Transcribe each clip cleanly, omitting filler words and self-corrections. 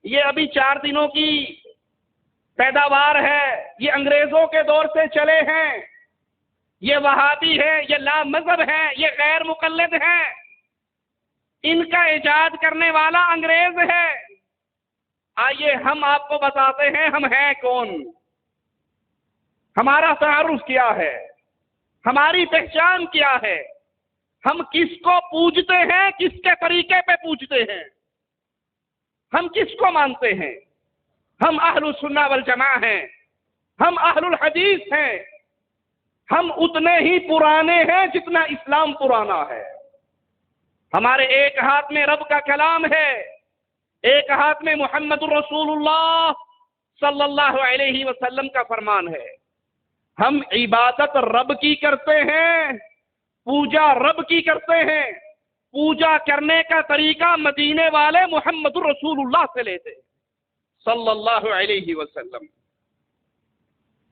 یہ ابھی 4 دنوں کی پیداوار ہے، یہ انگریزوں کے دور سے چلے ہیں، یہ وہابی ہے، یہ لا مذہب ہے، یہ غیر مقلد ہے، ان کا ایجاد کرنے والا انگریز ہے۔ آئیے ہم آپ کو بتاتے ہیں ہم ہیں کون، ہمارا تعارف کیا ہے، ہماری پہچان کیا ہے، ہم کس کو پوجتے ہیں، کس کے طریقے پہ پوجتے ہیں، ہم کس کو مانتے ہیں۔ ہم اہل السنہ والجماعہ ہیں، ہم اہل الحدیث ہیں، ہم اتنے ہی پرانے ہیں جتنا اسلام پرانا ہے۔ ہمارے ایک ہاتھ میں رب کا کلام ہے، ایک ہاتھ میں محمد الرسول اللہ صلی اللہ علیہ وسلم کا فرمان ہے۔ ہم عبادت رب کی کرتے ہیں، پوجا رب کی کرتے ہیں، پوجا کرنے کا طریقہ مدینے والے محمد الرسول اللہ سے لیتے ہیں صلی اللہ علیہ وسلم۔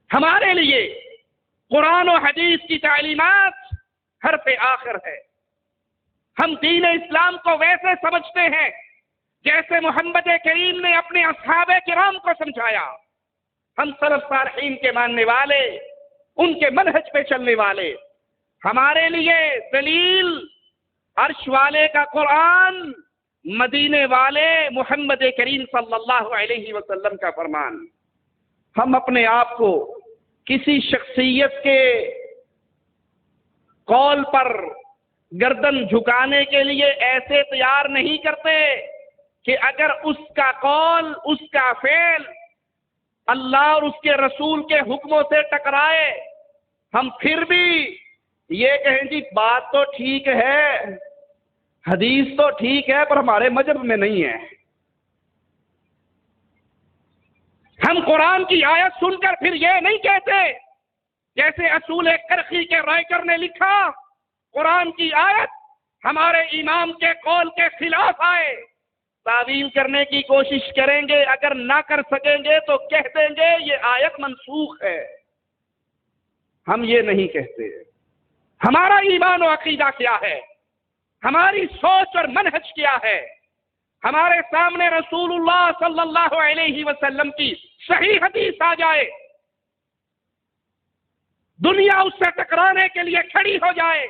ہمارے لیے قرآن و حدیث کی تعلیمات حرف آخر ہے۔ ہم دین اسلام کو ویسے سمجھتے ہیں جیسے محمد کریم نے اپنے اصحاب کرام کو سمجھایا۔ ہم سلف صالحین کے ماننے والے، ان کے منہج پہ چلنے والے، ہمارے لیے دلیل عرش والے کا قرآن، مدینے والے محمد کریم صلی اللہ علیہ وسلم کا فرمان۔ ہم اپنے آپ کو کسی شخصیت کے قول پر گردن جھکانے کے لیے ایسے تیار نہیں کرتے کہ اگر اس کا قول، اس کا فعل اللہ اور اس کے رسول کے حکموں سے ٹکرائے، ہم پھر بھی یہ کہیں جی بات تو ٹھیک ہے، حدیث تو ٹھیک ہے، پر ہمارے مذہب میں نہیں ہے۔ ہم قرآن کی آیت سن کر پھر یہ نہیں کہتے جیسے اصول کرخی کے رائٹر نے لکھا، قرآن کی آیت ہمارے امام کے قول کے خلاف آئے، تعویل کرنے کی کوشش کریں گے، اگر نہ کر سکیں گے تو کہہ دیں گے یہ آیت منسوخ ہے۔ ہم یہ نہیں کہتے۔ ہمارا ایمان و عقیدہ کیا ہے، ہماری سوچ اور منہج کیا ہے۔ ہمارے سامنے رسول اللہ صلی اللہ علیہ وسلم کی صحیح حدیث آ جائے، دنیا اس سے ٹکرانے کے لیے کھڑی ہو جائے،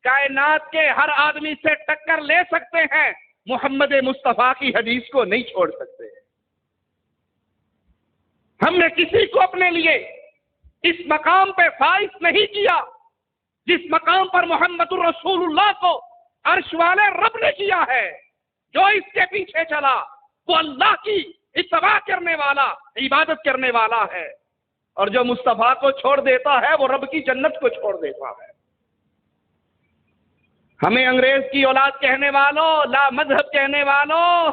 کائنات کے ہر آدمی سے ٹکر لے سکتے ہیں، محمد مصطفیٰ کی حدیث کو نہیں چھوڑ سکتے۔ ہم نے کسی کو اپنے لیے اس مقام پہ فائز نہیں کیا جس مقام پر محمد الرسول اللہ کو عرش والے رب نے کیا ہے۔ جو اس کے پیچھے چلا وہ اللہ کی اتباع کرنے والا، عبادت کرنے والا ہے، اور جو مصطفیٰ کو چھوڑ دیتا ہے وہ رب کی جنت کو چھوڑ دیتا ہے۔ ہمیں انگریز کی اولاد کہنے والوں، لا مذہب کہنے والوں،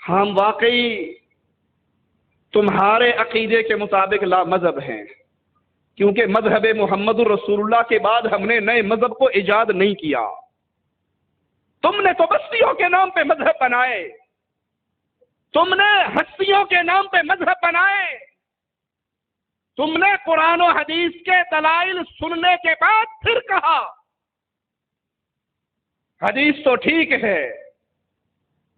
ہم واقعی تمہارے عقیدے کے مطابق لا مذہب ہیں، کیونکہ مذہب محمد الرسول اللہ کے بعد ہم نے نئے مذہب کو ایجاد نہیں کیا۔ تم نے تو بستیوں کے نام پہ مذہب بنائے، تم نے ہستیوں کے نام پہ مذہب بنائے، تم نے قرآن و حدیث کے دلائل سننے کے بعد پھر کہا حدیث تو ٹھیک ہے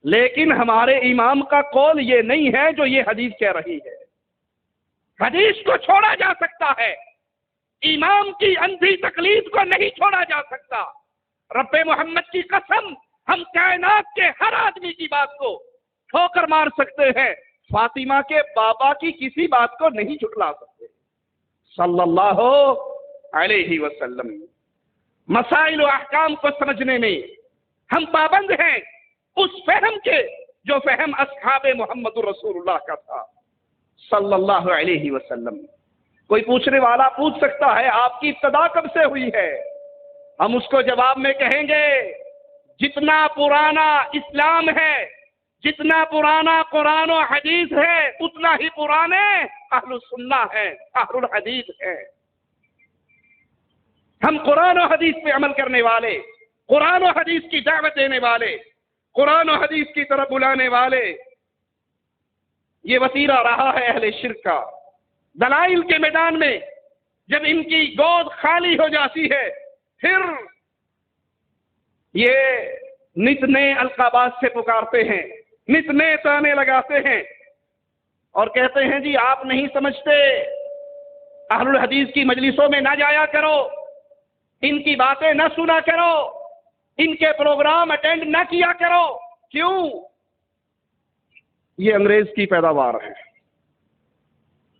لیکن ہمارے امام کا قول یہ نہیں ہے جو یہ حدیث کہہ رہی ہے۔ حدیث کو چھوڑا جا سکتا ہے، امام کی اندھی تقلید کو نہیں چھوڑا جا سکتا۔ رب محمد کی قسم، ہم کائنات کے ہر آدمی کی بات کو ٹھوکر مار سکتے ہیں، فاطمہ کے بابا کی کسی بات کو نہیں جھٹلا سکتے صلی اللہ علیہ وسلم۔ مسائل و احکام کو سمجھنے میں ہم پابند ہیں اس فہم کے جو فہم اصحاب محمد الرسول اللہ کا تھا صلی اللہ علیہ وسلم۔ کوئی پوچھنے والا پوچھ سکتا ہے آپ کی ابتدا کب سے ہوئی ہے؟ ہم اس کو جواب میں کہیں گے جتنا پرانا اسلام ہے، جتنا پرانا قرآن و حدیث ہے، اتنا ہی پرانے اہل السنہ ہیں، اہل الحدیث ہیں۔ ہم قرآن و حدیث پہ عمل کرنے والے، قرآن و حدیث کی دعوت دینے والے، قرآن و حدیث کی طرف بلانے والے، یہ وسیلہ رہا ہے اہل شرک کا۔ دلائل کے میدان میں جب ان کی گود خالی ہو جاتی ہے، پھر یہ نت نئے القابات سے پکارتے ہیں، نت نئے تانے لگاتے ہیں اور کہتے ہیں جی آپ نہیں سمجھتے، اہل الحدیث کی مجلسوں میں نہ جایا کرو، ان کی باتیں نہ سنا کرو، ان کے پروگرام اٹینڈ نہ کیا کرو۔ کیوں؟ یہ انگریز کی پیداوار ہے۔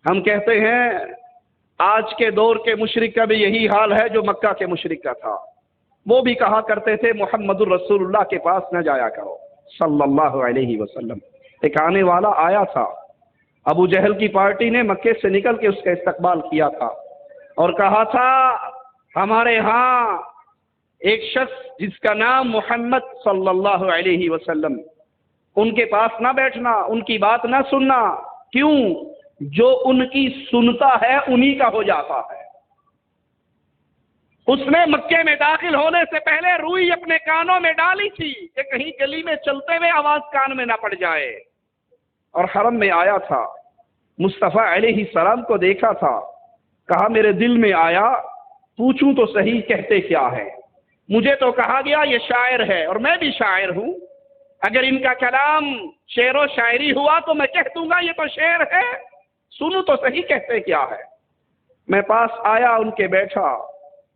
ہم کہتے ہیں آج کے دور کے مشرک کا بھی یہی حال ہے جو مکہ کے مشرک کا تھا۔ وہ بھی کہا کرتے تھے محمد الرسول اللہ کے پاس نہ جایا کرو صلی اللہ علیہ وسلم۔ ایک آنے والا آیا تھا، ابو جہل کی پارٹی نے مکے سے نکل کے اس کا استقبال کیا تھا اور کہا تھا ہمارے ہاں ایک شخص جس کا نام محمد صلی اللہ علیہ وسلم، ان کے پاس نہ بیٹھنا، ان کی بات نہ سننا۔ کیوں؟ جو ان کی سنتا ہے انہی کا ہو جاتا ہے۔ اس نے مکے میں داخل ہونے سے پہلے روئی اپنے کانوں میں ڈالی تھی کہ کہیں گلی میں چلتے ہوئے آواز کان میں نہ پڑ جائے، اور حرم میں آیا تھا، مصطفیٰ علیہ السلام کو دیکھا تھا، کہا میرے دل میں آیا پوچھوں تو صحیح کہتے کیا ہے۔ مجھے تو کہا گیا یہ شاعر ہے اور میں بھی شاعر ہوں، اگر ان کا کلام شعر و شاعری ہوا تو میں کہہ دوں گا یہ تو شعر ہے، سنو تو صحیح کہتے کیا ہے۔ میں پاس آیا، ان کے بیٹھا،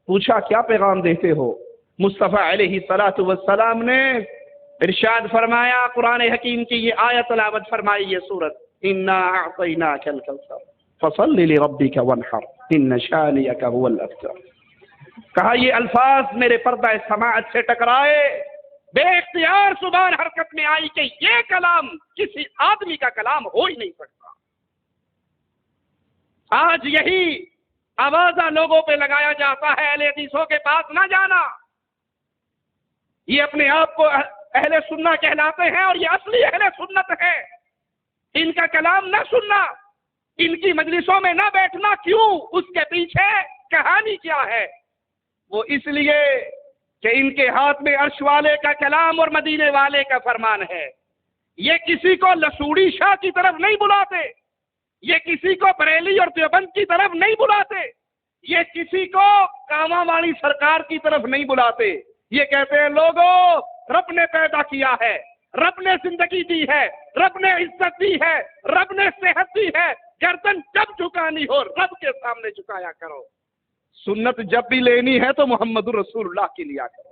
پوچھا کیا پیغام دیتے ہو؟ مصطفیٰ علیہ السلام نے ارشاد فرمایا، قرآن حکیم کی یہ آیت تلاوت فرمائی، یہ سورت انا اعطیناک الکوثر فصل لربک وانحر ان شانئک هو الابتر۔ کہا یہ الفاظ میرے پردہ سماعت سے ٹکرائے، بے اختیار زبان حرکت میں آئی کہ یہ کلام کسی آدمی کا کلام ہو ہی نہیں سکتا۔ آج یہی آوازہ لوگوں پہ لگایا جاتا ہے اہل حدیثوں کے پاس نہ جانا، یہ اپنے آپ کو اہل سنت کہلاتے ہیں اور یہ اصلی اہل سنت ہے۔ ان کا کلام نہ سننا، ان کی مجلسوں میں نہ بیٹھنا، کیوں؟ اس کے پیچھے کہانی کیا ہے؟ وہ اس لیے کہ ان کے ہاتھ میں عرش والے کا کلام اور مدینے والے کا فرمان ہے۔ یہ کسی کو لسوڑی شاہ کی طرف نہیں بلاتے، یہ کسی کو بریلی اور دیوبند کی طرف نہیں بلاتے، یہ کسی کو کاما والی سرکار کی طرف نہیں بلاتے۔ یہ کہتے ہیں لوگوں رب نے پیدا کیا ہے، رب نے زندگی دی ہے، رب نے عزت دی ہے، رب نے صحت دی ہے، گردن جب جھکانی ہو رب کے سامنے جھکایا کرو، سنت جب بھی لینی ہے تو محمد الرسول اللہ کی لیا کرو۔